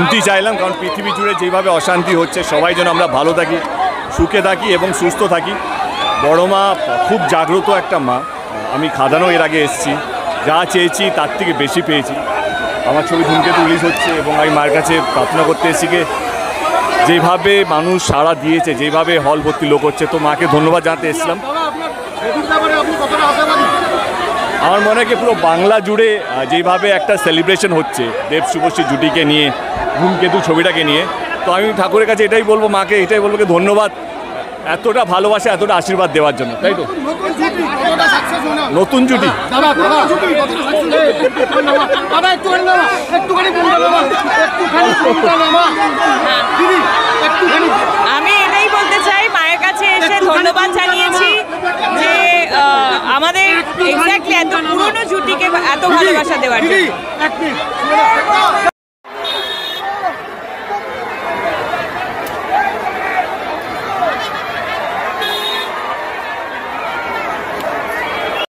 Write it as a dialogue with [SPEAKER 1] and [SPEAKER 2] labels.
[SPEAKER 1] শান্তি চাইলাম, কারণ পৃথিবী জুড়ে যেভাবে অশান্তি হচ্ছে, সবাই যেন আমরা ভালো থাকি, সুখে থাকি এবং সুস্থ থাকি। বড় মা খুব জাগ্রত একটা মা। আমি খাদানও এর আগে এসেছি, যা চেয়েছি তার থেকে বেশি পেয়েছি। আমার ছবি ধূমকেতু রিলিজ হচ্ছে এবং আমি মায়ের কাছে প্রার্থনা করতে এসেছি যে যেভাবে মানুষ সাড়া দিয়েছে, যেভাবে হল ভর্তি লোক হচ্ছে, তো মাকে ধন্যবাদ জানাতে এসেছিলাম। আমার মনে হয় কি পুরো বাংলা জুড়ে যেভাবে একটা সেলিব্রেশন হচ্ছে দেব শুভশ্রী জুটিকে নিয়ে, ধূমকেতু ছবিটাকে নিয়ে, তো আমি ঠাকুরের কাছে এটাই বলবো, মাকে এটাই বলবো কি ধন্যবাদ এতটা ভালোবাসা, এতটা আশীর্বাদ দেওয়ার জন্য, তাই তো? নতুন জুটি
[SPEAKER 2] আমি এটাই বলতে চাই, মায়ের কাছে এসে ধন্যবাদ জানিয়েছি যে আমাদের এক্স্যাক্টলি এত পুরনো জুটিকে এত ভালোবাসা দেওয়ার জন্য।